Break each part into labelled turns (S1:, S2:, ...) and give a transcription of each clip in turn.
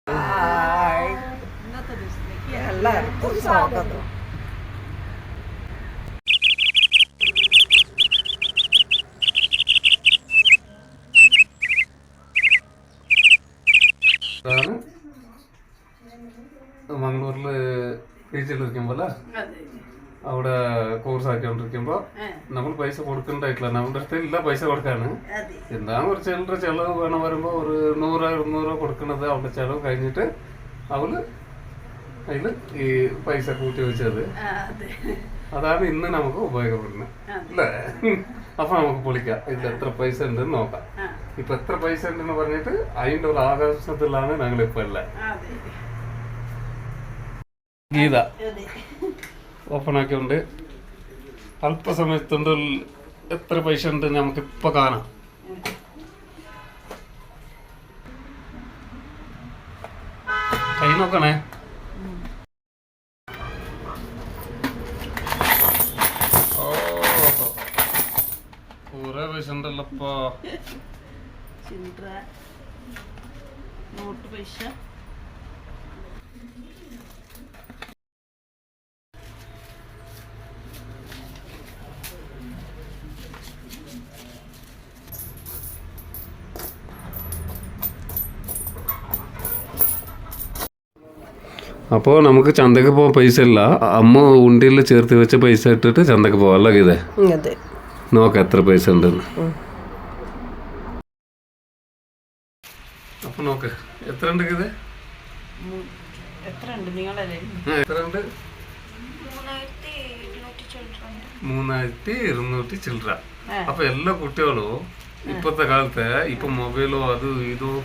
S1: ഇന്നത്തെ ദിവസത്തേക്ക് എല്ലാവർക്കും സ്വാഗതം.
S2: മംഗളൂരില് ടീച്ചറിലിരിക്കുമ്പോൾ അവിടെ കോഴ്സ് ആക്കിക്കൊണ്ടിരിക്കുമ്പോ നമ്മൾ പൈസ കൊടുക്കണ്ടായിട്ടില്ല. നമ്മുടെ അടുത്ത് ഇല്ല പൈസ കൊടുക്കാണ്. എന്താണ് ഒരു ചില്ലറ ചെലവ് വേണം വരുമ്പോ ഒരു 100-200 കൊടുക്കണത് അവളുടെ ചെലവ് കഴിഞ്ഞിട്ട് അവള് അതില് ഈ പൈസ കൂട്ടി വെച്ചത്. അതാണ് ഇന്ന് നമുക്ക് ഉപയോഗപ്പെടുന്നത് അല്ലേ? അപ്പൊ നമുക്ക് പൊളിക്കാം. ഇതിൽ എത്ര പൈസ ഉണ്ടെന്ന് നോക്കാം. ഇപ്പൊ എത്ര പൈസ ഉണ്ടെന്ന് പറഞ്ഞിട്ട് അതിന്റെ ഒരു ആകാശത്തിലാണ് ഞങ്ങൾ ഇപ്പൊ ഉള്ളത്. ഗീത ഓപ്പൺ ആക്കിയുണ്ട്. അല്പസമയത്തുണ്ട് എത്ര പൈസ ഉണ്ട് നമുക്ക് ഇപ്പൊ കാണാം. കൈ നോക്കണേ. കുറെ പൈസ ഉണ്ടല്ലപ്പോ.
S1: നോട്ട് പൈസ
S2: അപ്പോൾ നമുക്ക് ചന്തക്ക് പോകാൻ പൈസ ഇല്ല. അമ്മ ഉണ്ടിയിൽ ചേർത്ത് വെച്ച പൈസ ഇട്ടിട്ട് ചന്തക്ക് പോവാം അല്ലേ ഗീതേ? നോക്കാം എത്ര പൈസ ഉണ്ടെന്ന്. അപ്പൊ നോക്ക് എത്ര ഉണ്ട് ഗീതേ?
S1: എത്ര ഉണ്ട് നിങ്ങളല്ലേ?
S2: എത്ര ഉണ്ട്? 3200 ചില്ലറ. അപ്പൊ എല്ലാ കുട്ടികളും ഇപ്പത്തെ കാലത്തെ ഇപ്പൊ മൊബൈലോ അതും ഇതും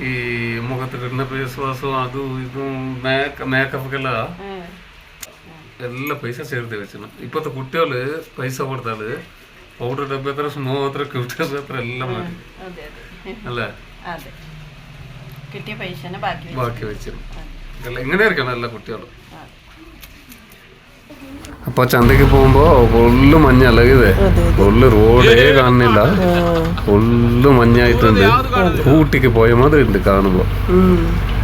S2: ഈ മുഖത്ത് കിട്ടുന്ന ഫേസ് വാഷും അതും ഇതും മേക്കപ്പൊക്കെല്ല എല്ലാ പൈസ ചേർത്ത് വെച്ചു. ഇപ്പത്തെ കുട്ടികള് പൈസ കൊടുത്താല് പൗഡർ ഡബ്ബ എത്ര, സ്നോ എത്ര, ക്യൂട്ടർ എത്ര എല്ലാം മതി അല്ലേ?
S1: കിട്ടിയ പൈസ ബാക്കി
S2: വെച്ചു. ഇങ്ങനെ ആയിരിക്കണം എല്ലാ കുട്ടികളും. അപ്പൊ ചന്തക്ക് പോകുമ്പോ ഫുള്ള് മഞ്ഞല്ല ഇതേ, ഫുള്ള് റോഡേ കാണുന്നില്ല, ഫുള്ള് മഞ്ഞായിട്ടുണ്ട്. ഊട്ടിക്ക് പോയ മാതിരി ഉണ്ട് കാണുമ്പോ.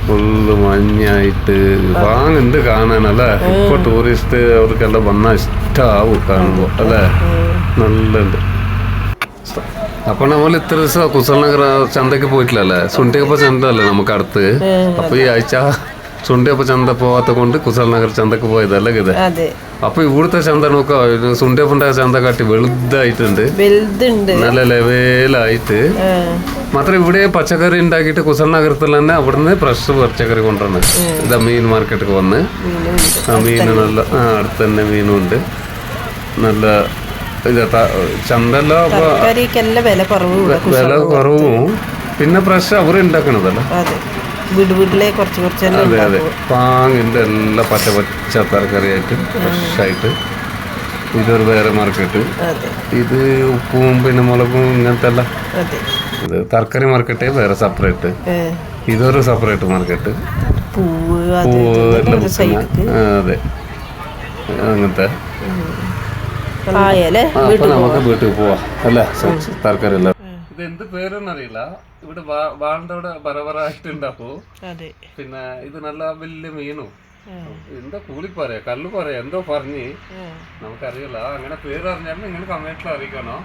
S2: ഫുള്ള് മഞ്ഞായിട്ട് വാങ്ങുന്നുണ്ട് കാണാനല്ലേ. ഇപ്പൊ ടൂറിസ്റ്റ് അവർക്കെല്ലാം വന്നാൽ ഇഷ്ടാവും കാണുമ്പോ അല്ലേ? നല്ലുണ്ട്. അപ്പൊ നമ്മൾ ഇത്ര ദിവസം കുസൽനഗർ ചന്തക്ക് പോയിട്ടില്ലല്ലേ? സുണ്ടിയപ്പ ചന്ത അല്ലേ നമുക്ക് അടുത്ത്. അപ്പൊ ഈ ആഴ്ച സുണ്ടിയപ്പ ചന്ത പോവാത്ത കൊണ്ട് കുസൽനഗർ ചന്തക്ക് പോയതല്ലേ ഇത്? അപ്പൊ ഇവിടുത്തെ ചന്ത നോക്കാം, സുണ്ടിയപ്പന്റെ ചന്ത കാട്ടി വലുതായിട്ടുണ്ട്, നല്ല ലെവലായിട്ട്. മാത്രം ഇവിടെ പച്ചക്കറി ഉണ്ടാക്കിയിട്ട് കുസൽനഗരത്തിൽ തന്നെ അവിടുന്ന് ഫ്രഷ് പച്ചക്കറി കൊണ്ടുവന്ന് ഇതാ മീൻ മാർക്കറ്റിൽ വന്ന് മീൻ നല്ല അടുത്ത് തന്നെ മീനും ഉണ്ട്. നല്ല ചന്തല്ലോ വില കുറവും പിന്നെ ഫ്രഷ് അവർ ഉണ്ടാക്കണതല്ലോ. അതെ അതെ, പാങ്ങിന്റെ എല്ലാം പച്ച തരക്കറിയായിട്ട് ഫ്രഷായിട്ട്. ഇതൊരു വേറെ മാർക്കറ്റ്. ഇത് ഉപ്പും പിന്നെ മുളകും ഇങ്ങനത്തെ എല്ലാം. ഇത് തരക്കറി മാർക്കറ്റ് വേറെ സെപ്പറേറ്റ്. ഇതൊരു സെപ്പറേറ്റ് മാർക്കറ്റ്. പൂവ് എല്ലാം. അതെ അങ്ങനത്തെ. അപ്പൊ നമുക്ക് വീട്ടിൽ പോവാ അല്ലേ? തരക്കറി എല്ലാം. ഇത് എന്ത് പേരെന്നറിയില്ല. ഇവിടെ വാളിന്റെ അവിടെ ബറബറായിട്ടുണ്ടാക്കൂ. പിന്നെ ഇത് നല്ല വലിയ മീനും എന്തോ കൂലിപ്പറയാ കല്ലുപറയാ എന്തോ പറഞ്ഞ് നമുക്കറിയില്ല. അങ്ങനെ പേര് അറിഞ്ഞാലും നിങ്ങൾ കമന്റിൽ അറിയിക്കണോ.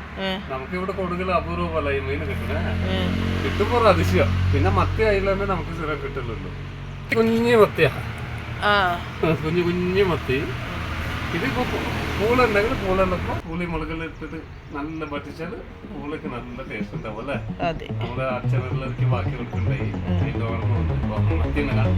S2: നമുക്ക് ഇവിടെ കൊടുക്കൽ അപൂർവമല്ല ഈ മീൻ കിട്ടുന്നേ. കിട്ടുമ്പോ അതിശയം. പിന്നെ മത്തി ആയില്ലേ നമുക്ക് സ്ഥിരം കിട്ടുള്ളൂ. കുഞ്ഞു മത്തിയാ, കുഞ്ഞു മത്തി. ഇതിപ്പോ പൂളുണ്ടെങ്കിൽ പൂളുള്ളപ്പോ പുളി മുളകിലിട്ടിട്ട് നല്ല പറ്റിച്ചാൽ പൂളക്ക് നല്ല ടേസ്റ്റ് ഉണ്ടാവും അല്ലേ? നമ്മുടെ അച്ഛനെല്ലാവർക്കും ബാക്കി കൊടുക്കണ്ടായി. അതിന്റെ ഓർമ്മ വന്നു മത്തിനെ കാണും.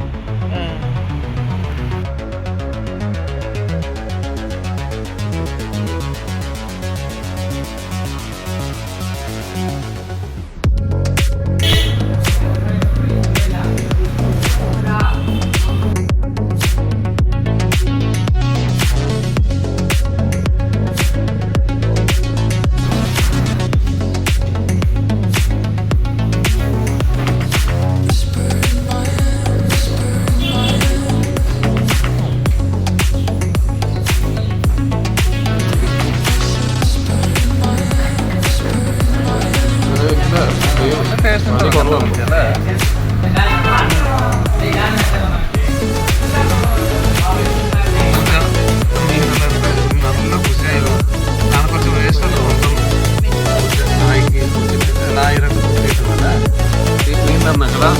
S2: മക്കളാ?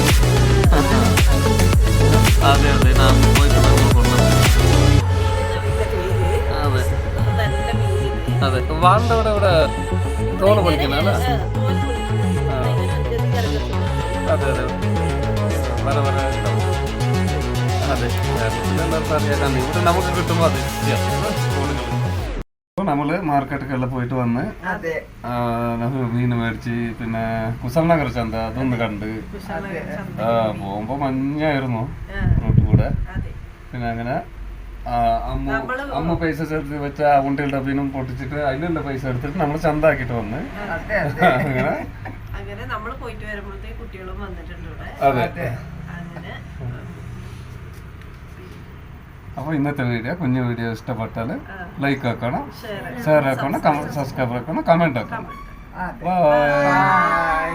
S2: അതെ അതെ ഞാൻ പോയിട്ട് കൊണ്ടുവന്നു. അതെ അതെ വാളിൻ്റെ ഇവിടെ തോള് പൊളിക്കുന്നല്ല. അതെ അതെ വര വര അതെ അറിയാം ഇവിടെ നമുക്ക് കിട്ടുമ്പോൾ അത് അപ്പോൾ നമ്മള് മാർക്കറ്റിലെല്ലാം പോയിട്ട് വന്ന് മീൻ മേടിച്ച് പിന്നെ കുസൽനഗർ ചന്ത അതൊന്ന് കണ്ട് പോകുമ്പോ മഞ്ഞായിരുന്നു റോഡ് കൂടെ. പിന്നെ അങ്ങനെ അമ്മ പൈസ ചേർത്ത് വെച്ച ഉണ്ടിൽ ഡബീനും പൊട്ടിച്ചിട്ട് അതിനുള്ള പൈസ എടുത്തിട്ട് നമ്മൾ ചന്ത ആക്കിട്ട് വന്ന്
S1: അങ്ങനെ നമ്മള് പോയിട്ട് വരുമ്പോഴത്തേക്ക് കുട്ടികളും വന്നിട്ടുണ്ട് ഇവിടെ.
S2: അതെ. അപ്പോൾ ഇന്നത്തെ വീഡിയോ കുഞ്ഞു വീഡിയോ ഇഷ്ടപ്പെട്ടാൽ ലൈക്ക് ആക്കണം, ഷെയർ ആക്കണം, സബ്സ്ക്രൈബ് ആക്കണം, കമന്റ് ആക്കണം. ബൈ.